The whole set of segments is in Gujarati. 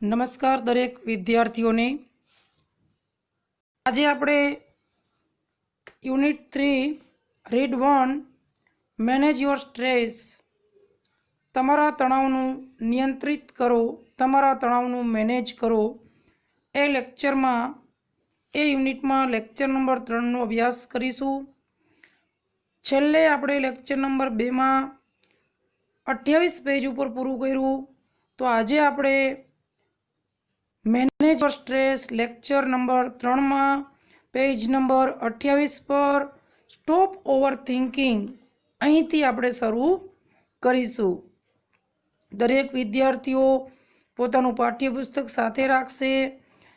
नमस्कार दरेक विद्यार्थीओं ने। आज आपणे unit 3 read 1 manage your stress तमारा तणावनु नियंत्रित करो, तमारा तणावनु मैनेज करो ए लेक्चर में ए यूनिट में लेक्चर नंबर 3 नो अभ्यास करीशू। छेल्ले आपणे लेक्चर नंबर 2 में 28 पेज पर पूरुं कर्युं, तो आज आपणे manage your stress lecture number 3 में पेज नंबर 28 पर स्टॉप ओवर थिंकिंग अहींथी आपणे शरू करीशुं। दरेक विद्यार्थीओ पोतानुं पाठ्यपुस्तक साथे राखशे,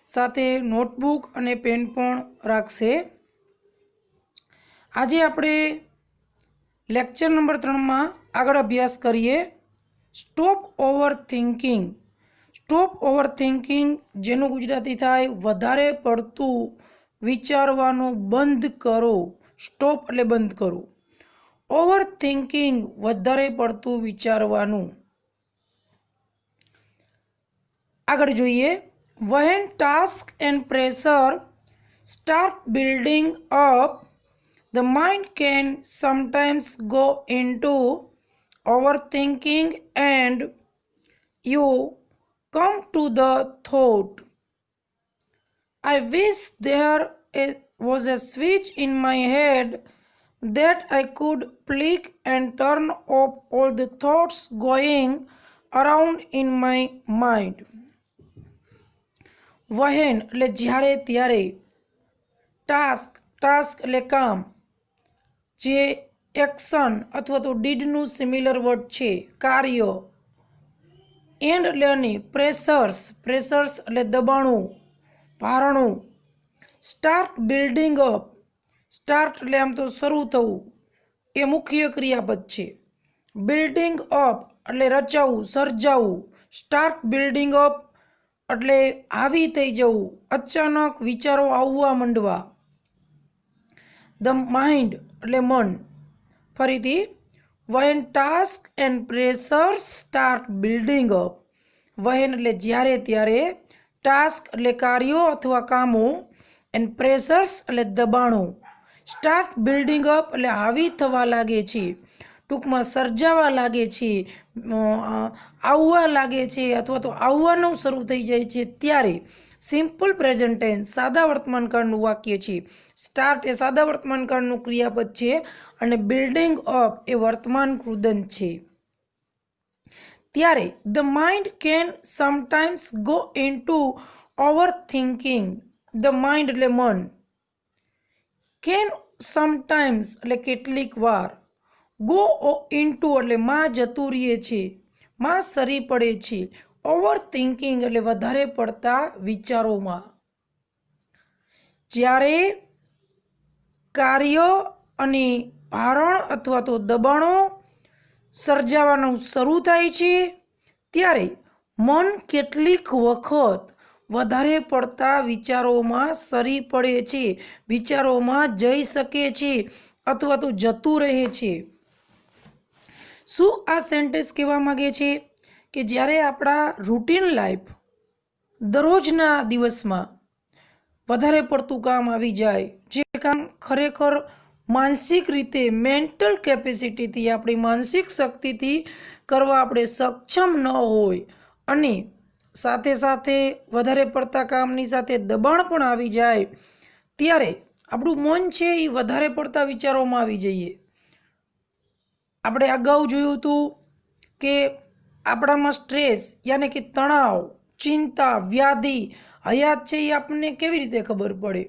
साथे नोटबुक अने पेन पण राखशे। आज आपणे लेक्चर नंबर 3 में आगळ अभ्यास करीए। Stop over thinking. Stop over thinking जेनु गुजराती थाय वधारे पड़तुं विचारवानुं बंध करो। स्टॉप एटले बंध करो, ओवर थिंकिंग वधारे पड़तुं विचारवानुं। आगळ जोईए। When task and pressure start building up, the mind can sometimes go into overthinking and you come to the thought, I wish there was a switch in my head that I could flick and turn off all the thoughts going around in my mind. વહેન એટલે જ્યારે ત્યારે, ટાસ્ક એટલે કામ, જે एक्शन अथवा तो डीडनु सिमिलर वर्ड छे कार्य, एंड એટલે અને प्रेशर्स એટલે દબાણો ભારણો, स्टार्ट बिल्डिंग अप, स्टार्ट એટલે આમ તો શરૂ થવું એ મુખ્ય ક્રિયાપદ છે। બિલ્ડિંગ અપ એટલે રચાવું સર્જાવું, સ્ટાર્ટ બિલ્ડિંગ અપ એટલે હાવી થઈ જવું, અચાનક વિચારો આવવા માંડવા। ધ માઇન્ડ એટલે મન। फरीथी, when task and pressures start building up, when એટલે જ્યારે ત્યારે, task એટલે કાર્યો અથવા કામો, and pressures એટલે દબાણો, start building up એટલે હાવી થવા લાગે છે, ટૂંકમાં સર્જાવા લાગે છે, આવવા લાગે છે અથવા તો આવવાનું શરૂ થઈ જાય છે ત્યારે સિમ્પલ પ્રેઝન્ટ ટેન્સ સાદા વર્તમાનકાળનું વાક્ય છે। સ્ટાર્ટ એ સાદા વર્તમાનકાળનું ક્રિયાપદ છે અને બિલ્ડિંગ અપ એ વર્તમાન કૃદંત છે। ત્યારે the mind can sometimes go into over thinking, the mind એટલે મન, કેન સમટાઇમ્સ એટલે કેટલીક વાર, ગો ઇનટુ એટલે માં જતું રહે છે, માં સરી પડે છે, ઓવર થિંકિંગ એટલે વધારે પડતા વિચારોમાં। જ્યારે કાર્ય અને ભારણ અથવા તો દબાણો સર્જાવાનું શરૂ થાય છે ત્યારે મન કેટલીક વખત વધારે પડતા વિચારોમાં સરી પડે છે, વિચારોમાં જઈ શકે છે અથવા તો જતું રહે છે। શું આ સેન્ટેન્સ કહેવા માંગે છે કે જ્યારે આપણા રૂટીન લાઈફ દરરોજના દિવસમાં વધારે પડતું કામ આવી જાય, જે કામ ખરેખર માનસિક રીતે મેન્ટલ કેપેસિટીથી આપણી માનસિક શક્તિથી કરવા આપણે સક્ષમ ન હોય અને સાથે સાથે વધારે પડતા કામની સાથે દબાણ પણ આવી જાય ત્યારે આપણું મન છે એ વધારે પડતા વિચારોમાં આવી જઈએ। આપણે અગાઉ જોયું હતું કે આપણામાં સ્ટ્રેસ यानी कि तणाव, चिंता, व्याधि, हयात છે એ આપણને કેવી રીતે ખબર પડે?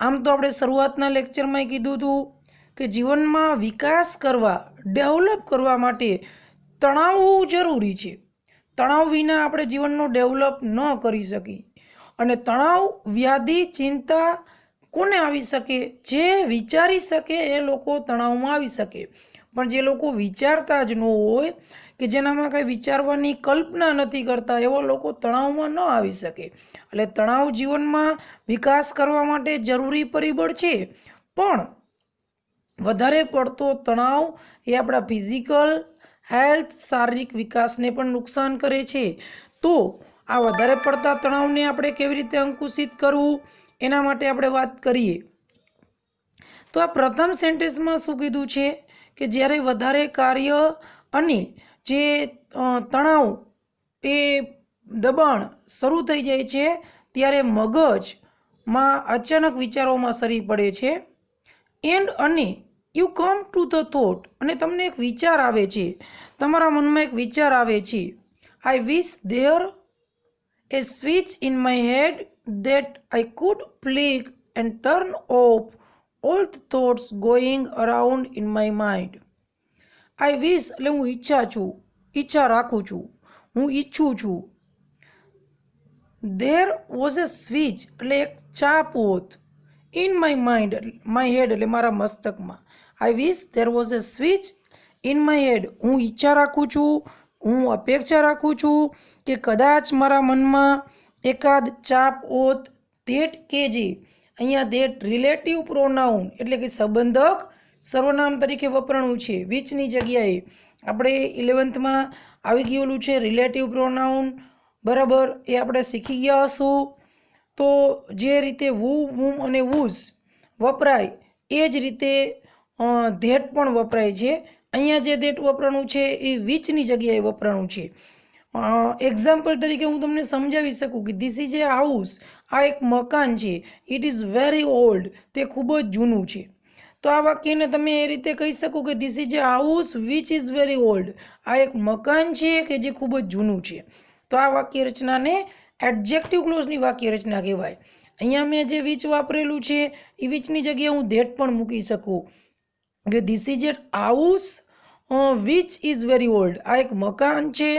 આમ તો આપણે શરૂઆતના લેક્ચરમાં કીધું હતું કે જીવનમાં વિકાસ કરવા, ડેવલપ કરવા માટે તણાવ હોવું જરૂરી છે। તણાવ વિના આપણે જીવનનો ડેવલપ ન કરી શકીએ અને તણાવ, વ્યાધિ, ચિંતા કોને આવી શકે? જે વિચારી શકે એ લોકો તણાવમાં આવી શકે, પણ જે લોકો વિચારતા જ ન હોય કે જેનામાં કંઈ વિચારવાની કલ્પના નથી કરતા એવા લોકો તણાવમાં ન આવી શકે। એટલે તણાવ જીવનમાં વિકાસ કરવા માટે જરૂરી પરિબળ છે, પણ વધારે પડતો તણાવ એ આપણા ફિઝિકલ हेल्थ शारीरिक विकास ने पण नुकसान करे छे। तो આ વધારે પડતા તણાવને આપણે કેવી રીતે અંકુશિત કરવું એના માટે આપણે વાત કરીએ તો આ પ્રથમ સેન્ટેન્સમાં શું કીધું છે કે જ્યારે વધારે કાર્ય અને જે તણાવ એ દબાણ શરૂ થઈ જાય છે ત્યારે મગજમાં અચાનક વિચારોમાં સરી પડે છે એન્ડ અને you come to the thought અને તમને એક વિચાર આવે છે, તમારા મનમાં એક વિચાર આવે છે, આઈ વિશ there a switch in my head that I could flick and turn off all the thoughts going around in my mind. I wish એટલે હું ઈચ્છા રાખું છું, હું ઈચ્છું છું. There was a switch એટલે એક ચાપ હોત in my mind, my head એટલે મારા મસ્તકમાં. I wish there was a switch in my head. હું ઈચ્છા રાખું છું, હું અપેક્ષા રાખું છું કે કદાચ મારા મનમાં એકાદ ચાપ હોત ધેટ કે જે અહીંયા ધેટ રિલેટિવ પ્રોનાઉન એટલે કે સંબંધક સર્વનામ તરીકે વપરાણું છે વિચની જગ્યાએ. આપણે 11થમાં આવી ગયેલું છે રિલેટિવ પ્રોનાઉન, બરાબર, એ આપણે શીખી ગયા હશું. તો જે રીતે વુ, વુમ અને વુઝ વપરાય એ જ રીતે ધેટ પણ વપરાય છે. અહીંયા જે ધેટ વપરાણું છે એ વિચની જગ્યાએ વપરાણું છે. એક્ઝામ્પલ તરીકે હું તમને સમજાવી શકું કે ધીસ ઇઝ એ હાઉસ, આ એક મકાન છે, ઇટ ઇઝ વેરી ઓલ્ડ, તે ખૂબ જ જૂનું છે. તો આ વાક્યને તમે એ રીતે કહી શકો કે this is A house which is very old, આ એક મકાન છે કે જે ખૂબ જ જૂનું છે. તો આ વાક્ય રચનાને એડજેક્ટિવ ક્લોઝની વાક્ય રચના કહેવાય. અહીંયા મેં જે વિચ વાપરેલું છે એ વિચની જગ્યાએ હું ધેટ પણ મૂકી શકું કે this is A house which is very old, આ એક મકાન છે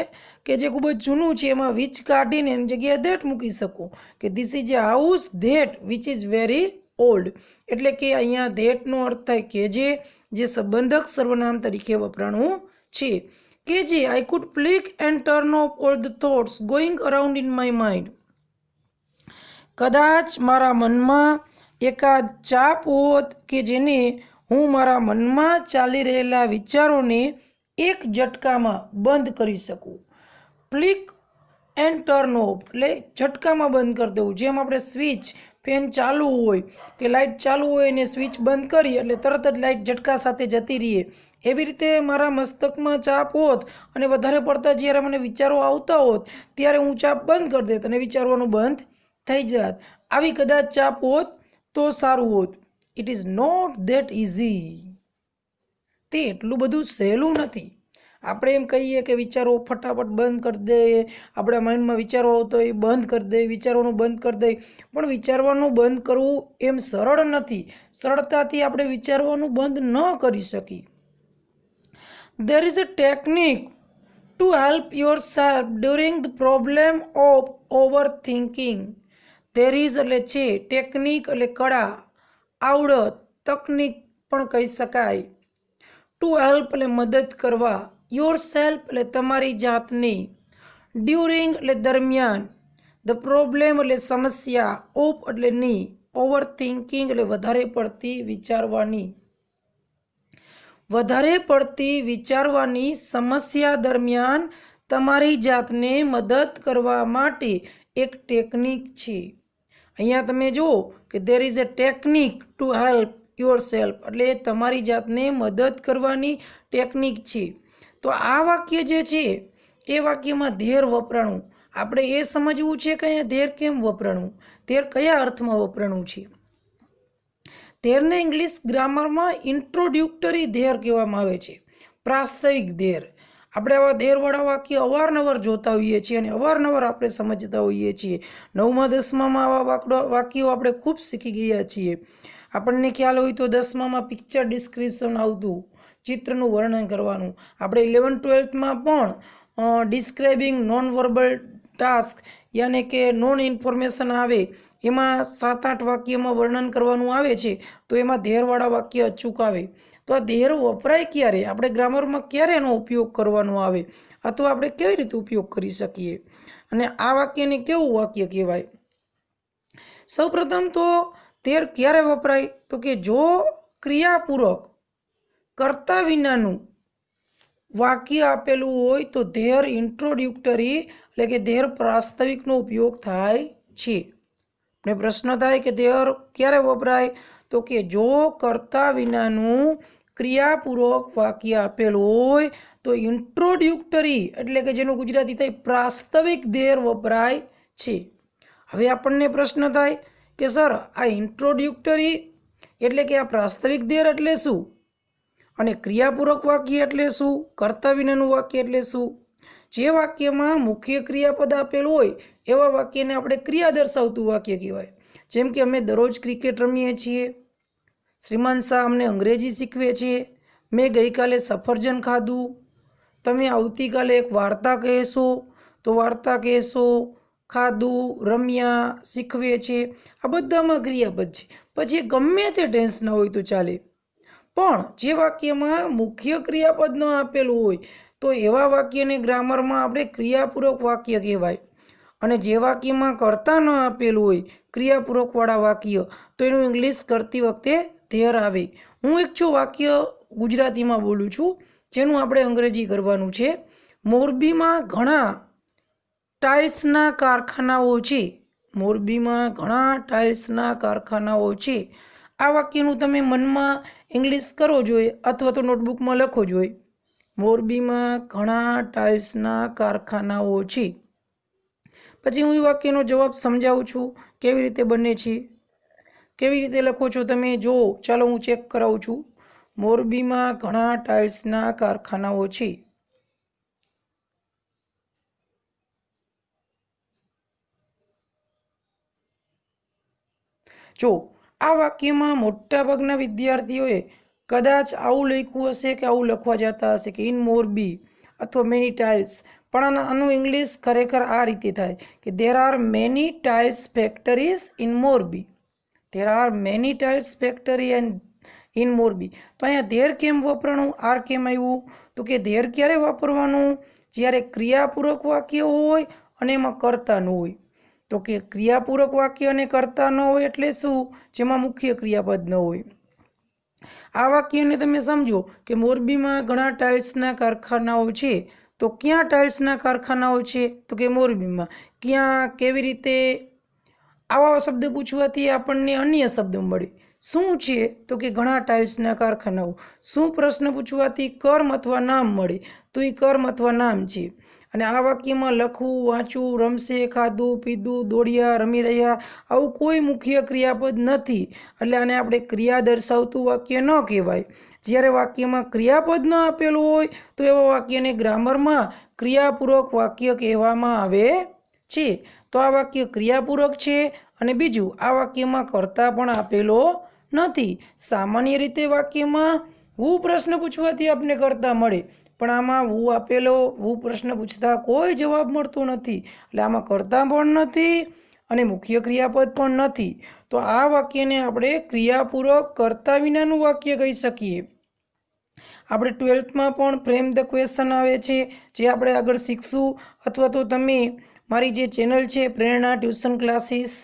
કે જે ખૂબ જ જૂનું છે, એમાં વિચ કાઢીને એની જગ્યાએ ધેટ મૂકી શકું કે this is A house that which is very old. એટલે કે અહીંયા ધેટનો અર્થ થાય કે જે સંબંધક સર્વનામ તરીકે વપરાણું છે કે જે I could flick and turn off all the thoughts going around in my mind. કદાચ મારા મનમાં એકાદ ચાપ હોત કે જેને હું મારા મનમાં ચાલી રહેલા વિચારોને એક ઝટકામાં બંધ કરી શકું. ફ્લિક એન્ડ ટર્ન ઓફ એટલે ઝટકામાં બંધ કરી દેવું. જેમ આપણે સ્વિચ, ફેન ચાલુ હોય કે લાઇટ ચાલુ હોય ને સ્વિચ બંધ કરી એટલે તરત જ લાઇટ ઝટકા સાથે જતી રહીએ, એવી રીતે મારા મસ્તકમાં ચાપ હોત અને વધારે પડતા જ્યારે મને વિચારો આવતા હોત ત્યારે હું ચાપ બંધ કરી દેત અને વિચારવાનું બંધ થઈ જાત. આવી કદાચ ચાપ હોત તો સારું હોત. It is not that easy, તે એટલું બધું સહેલું નથી. આપણે એમ કહીએ કે વિચારો ફટાફટ બંધ કરી દે, આપણા માઇન્ડમાં વિચારો આવતો હોય બંધ કરી દે, વિચારવાનું બંધ કરી દે, પણ વિચારવાનું બંધ કરવું એમ સરળ નથી. સરળતાથી આપણે વિચારવાનું બંધ ન કરી શકીએ. There is a technique to help yourself during the problem of overthinking. There is એટલે છે, ટેકનિક એટલે કળા, આવડત, તકનિક પણ કહી શકાય. ટુ હેલ્પ એટલે મદદ કરવા, યોર સેલ્ફ એટલે તમારી જાતને, ડ્યુરિંગ એટલે દરમિયાન, ધ પ્રોબ્લેમ એટલે સમસ્યા, ઓફ એટલે ની, ઓવર થિંકિંગ એટલે વધારે પડતી વિચારવાની. વધારે પડતી વિચારવાની સમસ્યા દરમિયાન તમારી જાતને મદદ કરવા માટે એક ટેકનિક છે. અહીંયા તમે જુઓ કે there is a technique to help your self એટલે તમારી જાતને મદદ કરવાની ટેકનિક છે. તો આ વાક્ય જે છે એ વાક્યમાં ધેર વપરાણું. આપણે એ સમજવું છે કે અહીંયા ધેર કેમ વપરાણું, ધેર કયા અર્થમાં વપરાણું છે. ધેરને ઇંગ્લિશ ગ્રામરમાં ઇન્ટ્રોડ્યુક્ટરી ધેર કહેવામાં આવે છે, પ્રાસ્તવિક ધેર. આપણે આવા ધેરવાળા વાક્ય અવારનવાર જોતા હોઈએ છીએ અને અવારનવાર આપણે સમજતા હોઈએ છીએ. 9મા 10મામાં આવા વાક્યો આપણે ખૂબ શીખી ગયા છીએ. આપણને ખ્યાલ હોય તો 10મામાં પિક્ચર ડિસ્ક્રિપ્શન આવતું, ચિત્રનું વર્ણન કરવાનું. આપણે 11th-12thમાં પણ ડિસ્ક્રાઇબિંગ નોન વર્બલ ટાસ્ક યાને કે નોન ઇન્ફોર્મેશન આવે, એમાં 7-8 વાક્યમાં વર્ણન કરવાનું આવે છે. તો એમાં ધેરવાળા વાક્ય અચૂક આવે. તો આ ધેર વપરાય ક્યારે, આપણે ગ્રામરમાં ક્યારે એનો ઉપયોગ કરવાનો આવે, અથવા આપણે કેવી રીતે ઉપયોગ કરી શકીએ, અને આ વાક્યને કેવું વાક્ય કહેવાય. સૌપ્રથમ તો ધેર ક્યારે વપરાય તો કે જો ક્રિયાપૂર્વક કર્તા વિનાનું વાક્ય આપેલું હોય તો ધેર ઇન્ટ્રોડ્યુક્ટરી એટલે કે ધેર પ્રાસ્તવિકનો ઉપયોગ થાય છે. ને પ્રશ્ન થાય કે ધેર ક્યારે વપરાય? તો કે જો કર્તા વિનાનું ક્રિયાપૂર્વક વાક્ય આપેલું હોય તો ઇન્ટ્રોડ્યુક્ટરી એટલે કે જેનું ગુજરાતી થાય પ્રાસ્તવિક ધેર વપરાય છે. હવે આપણને પ્રશ્ન થાય કે સર આ ઇન્ટ્રોડ્યુક્ટરી એટલે કે આ પ્રાસ્તવિક ધેર એટલે શું, અને ક્રિયાપૂર્વક વાક્ય એટલે શું, કર્તા વિનાનું વાક્ય એટલે શું? જે વાક્યમાં મુખ્ય ક્રિયાપદ આપેલું હોય એવા વાક્યને આપણે ક્રિયા દર્શાવતું વાક્ય કહેવાય. જેમ કે અમે દરરોજ ક્રિકેટ રમીએ છીએ, શ્રીમાન શાહ અમને અંગ્રેજી શીખવે છે, મેં ગઈકાલે સફરજન ખાધું, તમે આવતીકાલે એક વાર્તા કહેશો તો વાર્તા કહેશો, ખાધું, રમ્યા, શીખવે છે, આ બધામાં ક્રિયાપદ છે. પછી ગમે તે ટેન્સના હોય તો ચાલે, પણ જે વાક્યમાં મુખ્ય ક્રિયાપદ ન આપેલું હોય તો એવા વાક્યને ગ્રામરમાં આપણે ક્રિયાપૂર્વક વાક્ય કહેવાય. અને જે વાક્યમાં કર્તા ન આપેલું હોય ક્રિયાપૂર્વકવાળા વાક્ય તો એનું ઇંગ્લિશ કરતી વખતે ધેર આવે. હું એક વાક્ય ગુજરાતીમાં બોલું છું જેનું આપણે અંગ્રેજી કરવાનું છે. મોરબીમાં ઘણા ટાઇલ્સના કારખાનાઓ છે. મોરબીમાં ઘણા ટાઇલ્સના કારખાનાઓ છે. આ વાક્યનું તમે મનમાં ઇંગ્લિશ કરો જોઈએ અથવા તો નોટબુકમાં લખો જોઈએ. મોરબીમાં ઘણા ટાઇલ્સના કારખાનાઓ છે. પછી હું એ વાક્યનો જવાબ સમજાવું છું કેવી રીતે બને છે, કેવી રીતે લખો છો તમે જો. ચાલો હું ચેક કરાવું છું. મોરબીમાં ઘણા ટાઇલ્સના કારખાનાઓ છે. જો આ વાક્યમાં મોટાભાગના વિદ્યાર્થીઓએ કદાચ આવું લખ્યું હશે કે આવું લખવા જતા હશે કે ઇન મોરબી અથવા મેની ટાઇલ્સ, પણ આનું ઇંગ્લિશ ખરેખર આ રીતે થાય કે there are many tiles factories in Morbi. There are many tiles factory and in Morbi. તો અહીંયા ધેર કેમ વાપરવાનું, આર કેમ આવ્યું? તો કે ધેર ક્યારે વાપરવાનું? જ્યારે ક્રિયાપૂર્વક વાક્ય હોય અને એમાં કર્તા ન હોય. તો કે ક્રિયાપૂર્વક વાક્ય અને કર્તા ન હોય એટલે શું? જેમાં મુખ્ય ક્રિયાપદ ન હોય. આ વાક્યને તમે સમજો કે મોરબીમાં ઘણા ટાઇલ્સના કારખાનાઓ છે. તો ક્યાં ટાઇલ્સના કારખાનાઓ છે? તો કે મોરબીમાં. ક્યાં, કેવી રીતે? આવા શબ્દ પૂછવાથી આપણને અન્ય શબ્દ મળે. શું છે? તો કે ઘણા ટાઇલ્સના કારખાનાઓ. શું પ્રશ્ન પૂછવાથી કર્મ અથવા નામ મળે? તો એ કર્મ અથવા નામ છે. અને આ વાક્યમાં લખવું, વાંચવું, રમશે, ખાધું, પીધું, દોડ્યા, રમી રહ્યા આવું કોઈ મુખ્ય ક્રિયાપદ નથી. એટલે આને આપણે ક્રિયા દર્શાવતું વાક્ય ન કહેવાય. જ્યારે વાક્યમાં ક્રિયાપદ ન આપેલું હોય તો એવા વાક્યને ગ્રામરમાં ક્રિયાપૂર્વક વાક્ય કહેવામાં આવે છે. તો આ વાક્ય ક્રિયાપૂર્વક છે. અને બીજું, આ વાક્યમાં કર્તા પણ આપેલો નથી. સામાન્ય રીતે વાક્યમાં હું પ્રશ્ન પૂછવાથી આપને કર્તા મળે, પણ આમાં હું આપેલો, હું પ્રશ્ન પૂછતા કોઈ જવાબ મળતો નથી. એટલે આમાં કર્તા પણ નથી અને મુખ્ય ક્રિયાપદ પણ નથી. તો આ વાક્યને આપણે ક્રિયાપૂર્વક કર્તા વિનાનું વાક્ય કહી શકીએ. આપણે 12થમાં પણ ફ્રેમ ધ ક્વેશ્ચન આવે છે જે આપણે આગળ શીખશું. અથવા તો તમે મારી જે ચેનલ છે પ્રેરણા ટ્યુશન ક્લાસીસ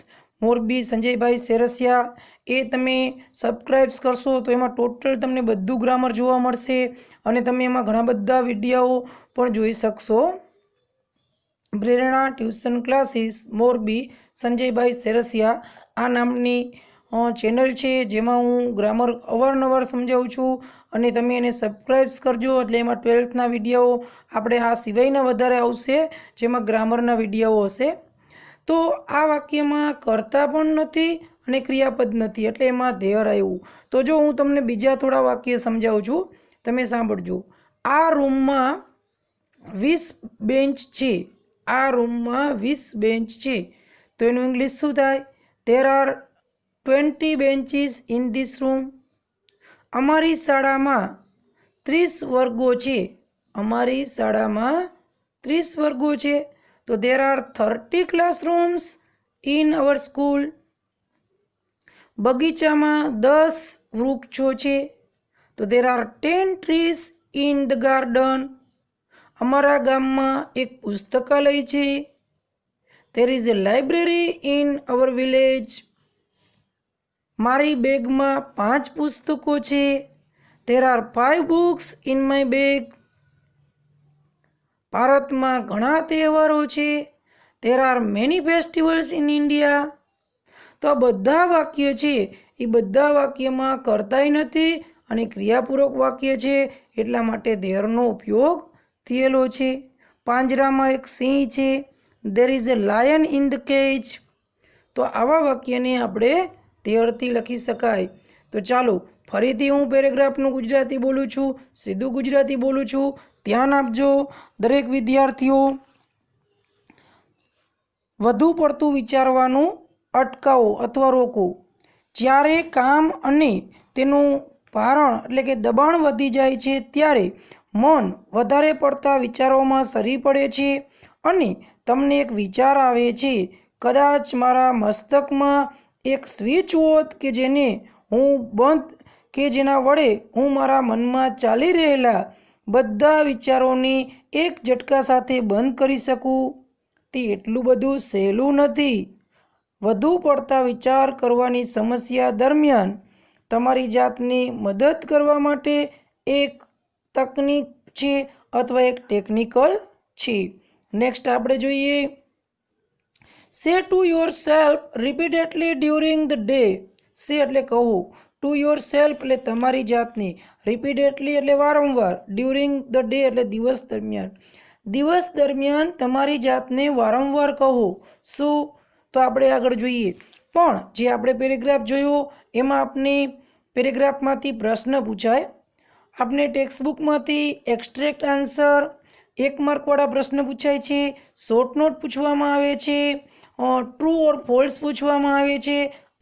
મોરબી સંજયભાઈ સેરસિયા, એ તમે સબસ્ક્રાઈબ કરશો તો એમાં ટોટલ તમને બધું ગ્રામર જોવા મળશે અને તમે એમાં ઘણા બધા વિડીયો પણ જોઈ શકશો. પ્રેરણા ટ્યુશન ક્લાસીસ મોરબી સંજયભાઈ સેરસિયા આ નામની ચેનલ છે જેમાં હું ગ્રામર અવારનવાર સમજાવું છું અને તમે એને સબસ્ક્રાઈબ કરજો. એટલે એમાં 12થના વિડીયો આપણે આ સિવાયના વધારે આવશે જેમાં ગ્રામરના વિડીયો હશે. તો આ વાક્યમાં કર્તા પણ નથી અને ક્રિયાપદ નથી એટલે એમાં ધેર આવ્યું. તો જો હું તમને બીજા થોડા વાક્ય સમજાવું છું, તમે સાંભળજો. આ રૂમમાં 20 બેન્ચ છે. આ રૂમમાં 20 બેન્ચ છે. તો એનું ઇંગ્લિશ શું થાય? There are 20 benches in this room. અમારી શાળામાં 30 વર્ગો છે. અમારી શાળામાં 30 વર્ગો છે. તો there are 30 classrooms in our school. બગીચામાં 10 વૃક્ષો છે. તો there are 10 trees in the garden. અમારા ગામમાં એક પુસ્તકાલય છે. there is a library in our village. મારી બેગમાં 5 પુસ્તકો છે. there are 5 books in my bag. ભારતમાં ઘણા તહેવારો છે. There are many festivals in India. તો આ બધા વાક્ય છે એ બધા વાક્યમાં કર્તાય નથી અને ક્રિયાપૂર્વક વાક્ય છે, એટલા માટે ધેરનો ઉપયોગ થયેલો છે. પાંજરામાં એક સિંહ છે. There is a lion in the cage. તો આવા વાક્યને આપણે ધેરથી લખી શકાય. તો ચાલો ફરીથી હું પેરેગ્રાફનું ગુજરાતી બોલું છું, સીધું ગુજરાતી બોલું છું. ધ્યાન આપજો દરેક વિદ્યાર્થીઓ. વધુ પડતું વિચારવાનું અટકાવો અથવા રોકો. જ્યારે કામ અને તેનું ભારણ એટલે કે દબાણ વધી જાય છે ત્યારે મન વધારે પડતા વિચારોમાં સરી પડે છે અને તમને એક વિચાર આવે છે, કદાચ મારા મસ્તકમાં એક સ્વિચ હોત કે જેને હું બંધ કે જેના વડે હું મારા મનમાં ચાલી રહેલા બધા વિચારોને એક ઝટકા સાથે બંધ કરી શકું. તે એટલું બધું સહેલું નથી. વધુ પડતા વિચાર કરવાની સમસ્યા દરમિયાન તમારી જાતને મદદ કરવા માટે એક તકનીક છે અથવા એક ટેકનિકલ છે. નેક્સ્ટ આપણે જોઈએ, સે to your self repeatedly during the day. સે એટલે કહો, ટુ યોર સેલ્ફ એટલે તમારી જાતને, રિપીટેડલી એટલે વારંવાર, ડ્યુરિંગ ધ ડે એટલે દિવસ દરમિયાન. દિવસ દરમિયાન તમારી જાતને વારંવાર કહો. શું? તો આપણે આગળ જોઈએ. પણ જે આપણે પેરેગ્રાફ જોયો એમાં આપણે પેરેગ્રાફમાંથી પ્રશ્ન પૂછાય, આપણે ટેક્સ્ટબુકમાંથી એક્સ્ટ્રેક્ટ આન્સર 1 માર્કવાળા પ્રશ્ન પૂછાય છે, શોર્ટ નોટ પૂછવામાં આવે છે, ટ્રુ ઓર ફોલ્સ પૂછવામાં આવે છે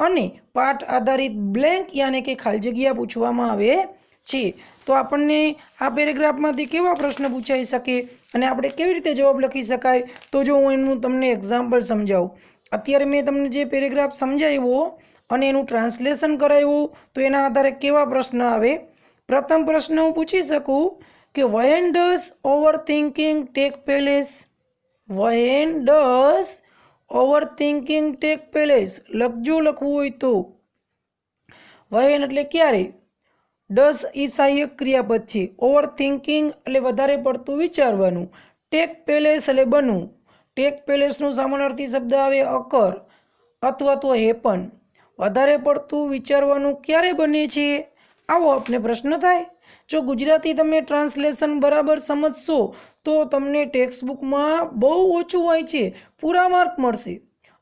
અને પાઠ આધારિત બ્લેન્ક યાને કે ખાલી જગ્યા પૂછવામાં આવે છે. તો આપણને આ પેરેગ્રાફમાંથી કેવા પ્રશ્ન પૂછાઈ શકે અને આપણે કેવી રીતે જવાબ લખી શકાય? તો જો હું એનું તમને એક્ઝામ્પલ સમજાવું. અત્યારે મેં તમને જે પેરેગ્રાફ સમજાવ્યો અને એનું ટ્રાન્સલેશન કરાવ્યું તો એના આધારે કેવા પ્રશ્ન આવે? પ્રથમ પ્રશ્ન હું પૂછી શકું કે when does overthinking take place? when does overthinking take place? લખવું હોય તો when એટલે ક્યારે, ડસ એ સહાયક ક્રિયાપદ છે, ઓવર થિંકિંગ એટલે વધારે પડતું વિચારવાનું, ટેક પેલેસ એટલે બનવું. ટેક પેલેસનું સામાનાર્થી શબ્દ આવે અકર અથવા તો હેપન. વધારે પડતું વિચારવાનું ક્યારે બને છે? આવો આપને પ્રશ્ન થાય. જો ગુજરાતી તમે ટ્રાન્સલેશન બરાબર સમજશો તો તમને ટેક્સ્ટબુકમાં બહુ ઓછું હોય છે, પૂરા માર્ક મળશે.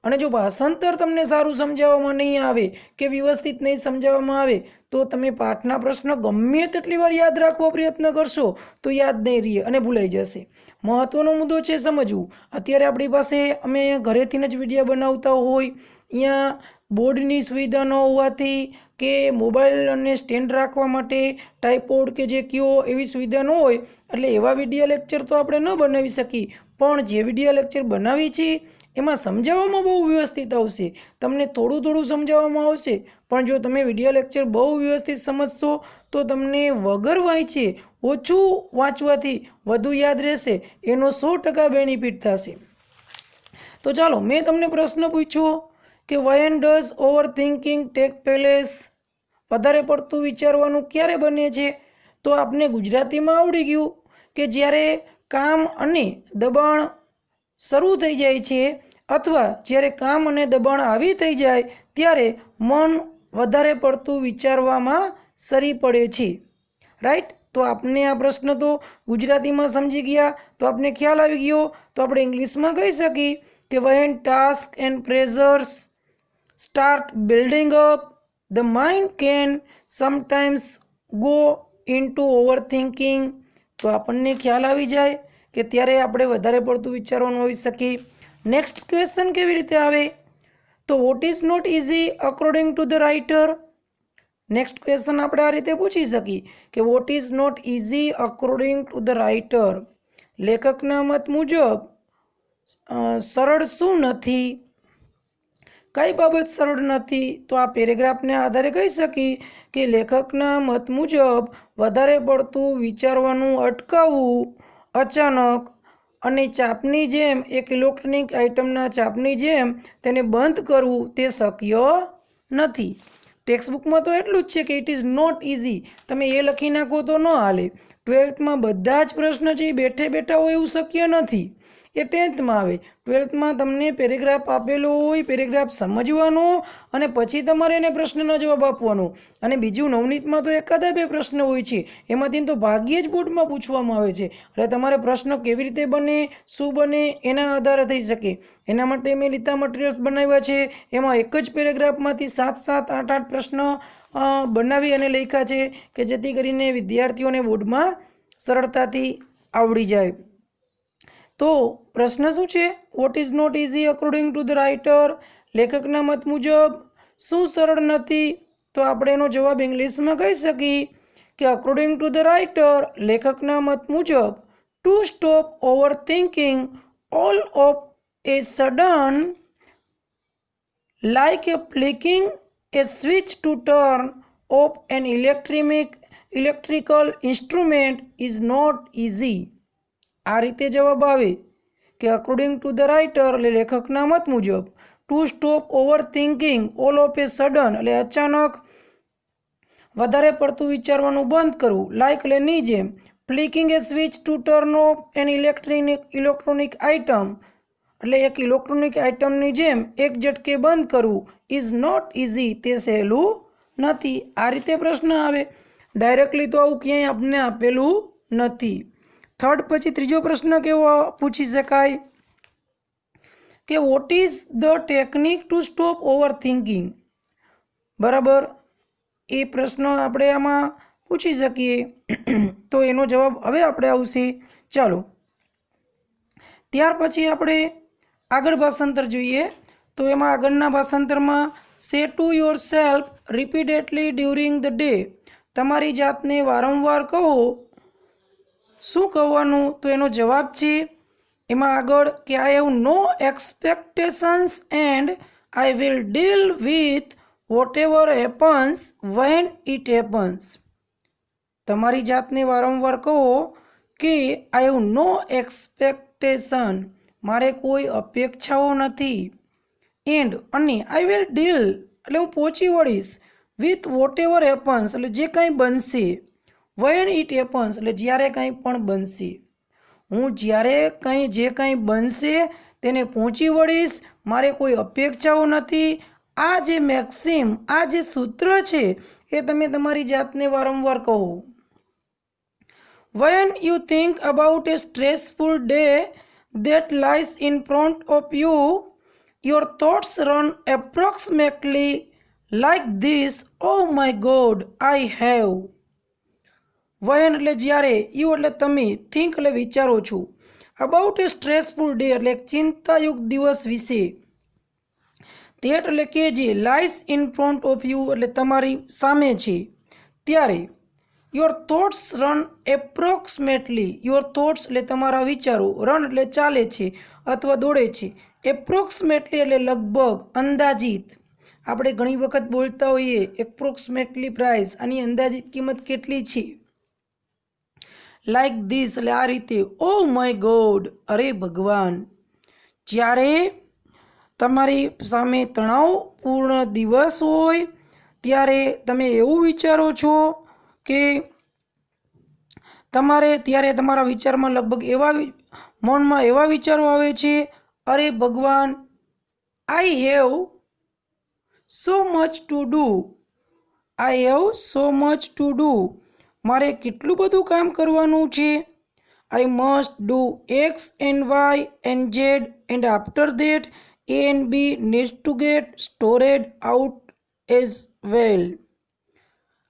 અને જો ભાષાંતર તમને સારું સમજાવવામાં નહીં આવે કે વ્યવસ્થિત નહીં સમજાવવામાં આવે તો તમે પાઠના પ્રશ્ન ગમે તેટલી વાર યાદ રાખવા પ્રયત્ન કરશો તો યાદ નહીં રહે અને ભૂલાઈ જશે. મહત્વનો મુદ્દો છે સમજવું. અત્યારે આપણી પાસે અમે ઘરેથી જ વિડીયો બનાવતા હોય, અહીંયા બોર્ડની સુવિધા ન હોવાથી કે મોબાઈલ અને સ્ટેન્ડ રાખવા માટે ટાઈપોડ કે જે કયો એવી સુવિધા ન હોય એટલે એવા વિડીયો લેક્ચર તો આપણે ન બનાવી શકીએ. પણ જે વિડીયો લેક્ચર બનાવી છે એમાં સમજાવવામાં બહુ વ્યવસ્થિત આવશે. તમને થોડું સમજાવવામાં આવશે પણ જો તમે વિડીયો લેક્ચર બહુ વ્યવસ્થિત સમજશો તો તમને વગર વાંચે ઓછું વાંચવાથી વધુ યાદ રહેશે, એનો 100% બેનિફિટ થશે. તો ચાલો મેં તમને પ્રશ્ન પૂછ્યો કે when does overthinking take place? વધારે પડતું વિચારવાનું ક્યારે બને છે? તો આપને ગુજરાતીમાં આવડી ગયું કે જ્યારે કામ અને દબાણ શરૂ થઈ જાય છે અથવા જ્યારે કામ અને દબાણ આવી થઈ જાય ત્યારે મન વધારે પડતું વિચારવામાં સરી પડે છે. રાઈટ? તો આપને આ પ્રશ્ન તો ગુજરાતીમાં સમજી ગયા તો આપને ખ્યાલ આવી ગયો. તો આપણે ઇંગ્લિશમાં કહી શકીએ કે when task and pressures start building up, the mind can sometimes go into overthinking. તો આપણને ખ્યાલ આવી જાય કે ત્યારે આપણે વધારે પડતું વિચારવાનું હોઈ શકે. નેક્સ્ટ ક્વેશ્ચન કેવી રીતે આવે? તો what is not easy according to the writer? Next question આપણે આ રીતે પૂછી શકીએ કે what is not easy according to the writer? લેખકના મત મુજબ સરળ શું નથી? કઈ બાબત સરળ નથી? તો આ પેરેગ્રાફને આધારે કહી શકીએ કે લેખકના મત મુજબ વધારે પડતું વિચારવાનું અટકાવવું, અચાનક અને ચાપની જેમ એક ઇલેક્ટ્રોનિક આઇટમના ચાપની જેમ તેને બંધ કરવું તે શક્ય નથી. ટેક્સ્ટબુકમાં તો એટલું જ છે કે ઇટ ઇઝ નોટ ઇઝી, તમે એ લખી નાખો તો ન હાલે. 12th में बधा ज प्रश्न छे बेठे बेठा होय एवुं शक्य नथी। ए 10th में आवे। 12th में तमने पेरेग्राफ आपेलो होय, पेरेग्राफ समजवानो अने पछी तमारे एने प्रश्ननो जवाब आपवानो। अने बीजुं नवनीत में तो एकादा बे प्रश्न होय छे, एमांथी तो भाग्ये ज बोर्ड में पूछवामां आवे छे। એટલે તમારે પ્રશ્ન કેવી રીતે બને, શું બને એના આધારે થઈ શકે। એના માટે મેં લીધા મટીરિયલ્સ બનાવ્યા છે। એમાં એક જ પેરેગ્રાફમાંથી 7-7, 8-8 પ્રશ્ન બનાવી અને લખ્યા છે કે જેથી કરીને વિદ્યાર્થીઓને બોર્ડમાં સરળતાથી આવડી જાય। तो प्रश्न शू है? What is not easy according to the writer? लेखकना मत मुजब शू सरल नहीं? तो आपणे एनो जवाब इंग्लिश में कही सकी कि अकॉर्डिंग टू द राइटर, लेखकना मत मुजब, to stop over thinking all of a sudden like a flicking a switch to turn off an electrical instrument is not easy. आ रीते जवाब आवे कि अकॉर्डिंग टू द राइटर એટલે લેખકના મત મુજબ two stop over thinking all of A sudden એટલે અચાનક વધારે પડતું વિચારવાનું બંધ કરવું, લાઈક એટલે ની જેમ, flicking a switch to turn off an electronic item એટલે એક ઇલેક્ટ્રોનિક આઇટમની જેમ એક ઝટકે બંધ કરવું, ઇઝ નોટ ઇઝી તે સહેલું નથી। આ રીતે પ્રશ્ન આવે। ડાયરેક્ટલી તો આવું ક્યાંય આપણને આપેલું નથી। थर्ड पछी त्रीजो प्रश्न केवो पूछी शकाय कि what is the technique to stop over thinking? बराबर, ए प्रश्न आपणे आमां पूछी सकीए। तो एनो जवाब हवे आपणे आवशे। चालो त्यार पछी आपणे आगळ भाषांतर जोईए। तो एमां आगळना भाषांतरमां say to yourself repeatedly during the day, तमारी जातने वारंवार कहो। શું કહેવાનું? તો એનો જવાબ છે એમાં આગળ કે I have no expectations and I will deal with whatever happens when it happens. તમારી જાતને વારંવાર કહો કે આઈ હેવ નો એક્સપેક્ટેશન, મારે કોઈ અપેક્ષાઓ નથી, એન્ડ અને આઈ વિલ ડીલ એટલે હું પહોંચી વળીશ, વિથ વોટ એવર હેપન્સ એટલે જે કાંઈ બનશે, વેન ઇટ હેપન્સ એટલે જ્યારે કંઈ પણ બનશે, હું જ્યારે કંઈ જે કંઈ બનશે તેને પહોંચી વળીશ, મારે કોઈ અપેક્ષાઓ નથી। આ જે મેક્સિમ, આ જે સૂત્ર છે એ તમે તમારી જાતને વારંવાર કહો। When you think about A stressful day that lies in front of you, your thoughts run approximately like this: oh my god, I have. વયન એટલે જ્યારે, યુ એટલે તમે, થિંક એટલે વિચારો છો, અબાઉટ એ સ્ટ્રેસફુલ ડે એટલે એક ચિંતાયુક્ત દિવસ વિશે, ધેટ એટલે કે જે, lies in front of you એટલે તમારી સામે છે, ત્યારે your thoughts run approximately, your thoughts એટલે તમારા વિચારો, રન એટલે ચાલે છે અથવા દોડે છે, એપ્રોક્સિમેટલી એટલે લગભગ, અંદાજિત। આપણે ઘણી વખત બોલતા હોઈએ એપ્રોક્સિમેટલી પ્રાઇસ, આની અંદાજિત કિંમત કેટલી છે, લાઈક ધીસ એટલે આ રીતે, ઓ માય ગોડ અરે ભગવાન। જ્યારે તમારી સામે તણાવપૂર્ણ દિવસ હોય ત્યારે તમે એવું વિચારો છો કે ત્યારે તમારા વિચારમાં લગભગ મનમાં એવા વિચારો આવે છે, અરે ભગવાન, I have so much to do, I have so much to do, મારે કેટલું બધું કામ કરવાનું છે, I must do X and Y and Z and after that A and B needs to get sorted out as well.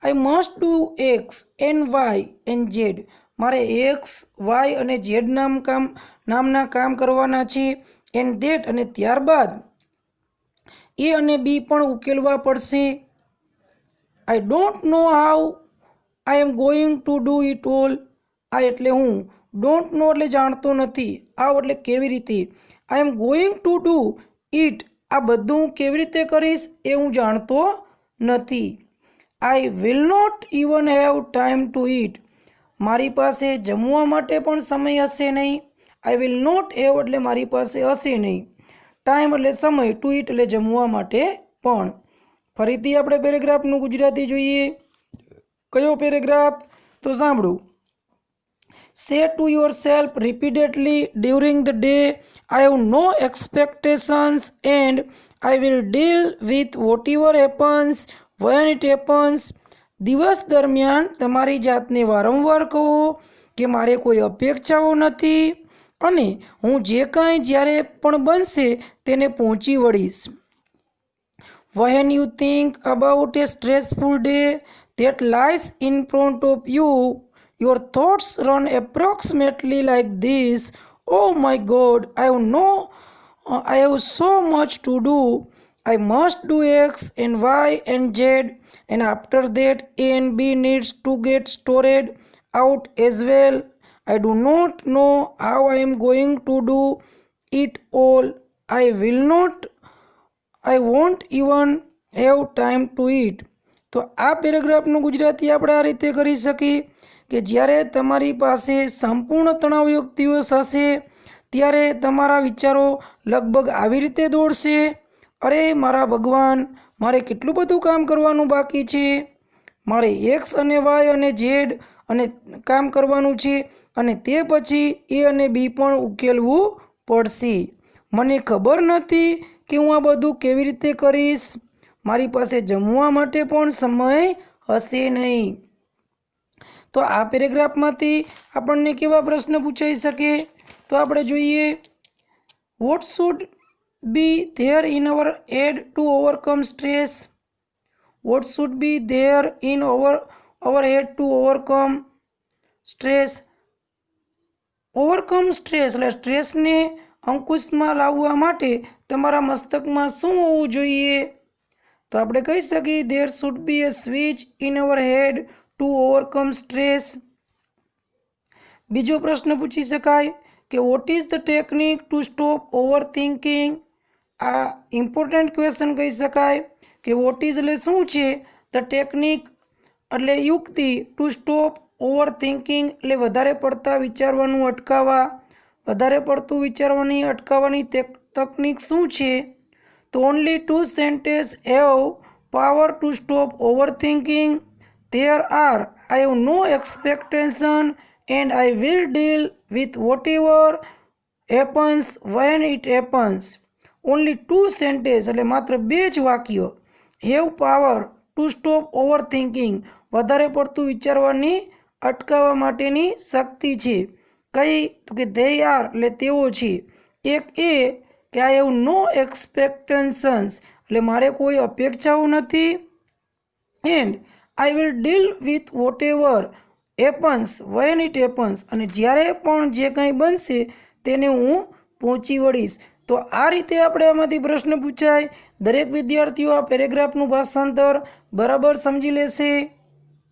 I must do X and Y and Z, મારે એક્સ વાય અને ઝેડ નામના કામ કરવાના છે, એન્ડ દેટ અને ત્યારબાદ એ અને બી પણ ઉકેલવા પડશે। I don't know how I am going to do it all, આ એટલે હું, ડોન્ટ નો એટલે જાણતો નથી, આવ એટલે કેવી રીતે, I am going to do it આ બધું હું કેવી રીતે કરીશ એ હું જાણતો નથી। I will not even have time to eat, મારી પાસે જમવા માટે પણ સમય હશે નહીં, આઈ વિલ નોટ હેવ એટલે મારી પાસે હશે નહીં, ટાઈમ એટલે સમય, ટુ ઇટ એટલે જમવા માટે પણ। ફરીથી આપણે પેરેગ્રાફનું ગુજરાતી જોઈએ। કયો પેરેગ્રાફ? તો સાંભળો। Say to yourself repeatedly during the day, I have no expectations and I will deal with whatever happens when it happens. દિવસ દરમિયાન તમારી જાતને વારંવાર કહો કે મારે કોઈ અપેક્ષાઓ નથી અને હું જે કાંઈ જ્યારે પણ બનશે તેને પહોંચી વળીશ. When you think about a stressful day that lies in front of you, your thoughts run approximately like this: oh my God, I have so much to do. I must do X and Y and Z, and after that A and B needs to get sorted out as well. I do not know how I am going to do it all. I won't even have time to eat. તો આ પેરેગ્રાફનું ગુજરાતી આપણે આ રીતે કરી શકીએ કે જ્યારે તમારી પાસે સંપૂર્ણ તણાવયુક્ત દિવસ હશે ત્યારે તમારા વિચારો લગભગ આવી રીતે દોડશે: અરે મારા ભગવાન, મારે કેટલું બધું કામ કરવાનું બાકી છે, મારે એક્સ અને વાય અને ઝેડ અને કામ કરવાનું છે અને તે પછી એ અને બી પણ ઉકેલવું પડશે. મને ખબર નથી કે હું આ બધું કેવી રીતે કરીશ. મારી પાસે જમવા માટે પણ સમય હશે નહીં. તો આ પેરેગ્રાફમાંથી આપણને કેવા પ્રશ્ન પૂછાઈ શકે? તો આપણે જોઈએ, what should be there in our head to overcome stress? What should be there in our head to overcome stress? Overcome stress એટલે સ્ટ્રેસને અંકુશમાં લાવવા માટે તમારા મસ્તકમાં શું હોવું જોઈએ? તો આપણે કહી શકીએ, there should be a switch in our head to overcome stress. બીજો પ્રશ્ન પૂછી શકાય કે what is the technique to stop overthinking? આ ઇમ્પોર્ટન્ટ ક્વેશ્ચન કહી શકાય કે વોટ ઇઝ એટલે શું છે, ધ ટેકનિક એટલે યુક્તિ, ટુ સ્ટોપ ઓવર થિંકિંગ એટલે વધારે પડતા વિચારવાનું અટકાવવા. વધારે પડતું વિચારવાની અટકાવવાની તકનિક શું છે? તો only 2 sentences have power to stop overthinking. There are, I have no expectation and I will deal with whatever happens when it happens. Only 2 sentences એટલે માત્ર 2 જ વાક્યો have power to stop overthinking, વધારે પડતું વિચારવાની અટકાવવા માટેની શક્તિ છે. કઈ? તો કે they are એટલે તેઓ છે. એક એ કે આઈ હેવ નો એક્સપેક્ટેશન્સ એટલે મારે કોઈ અપેક્ષાઓ નથી, and I will deal with whatever happens when it happens અને જ્યારે પણ જે કંઈ બનશે તેને હું પહોંચી વળીશ. તો આ રીતે આપણે આમાંથી પ્રશ્ન પૂછાય. દરેક વિદ્યાર્થીઓ આ પેરેગ્રાફનું ભાષાંતર બરાબર સમજી લેશે.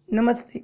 નમસ્તે.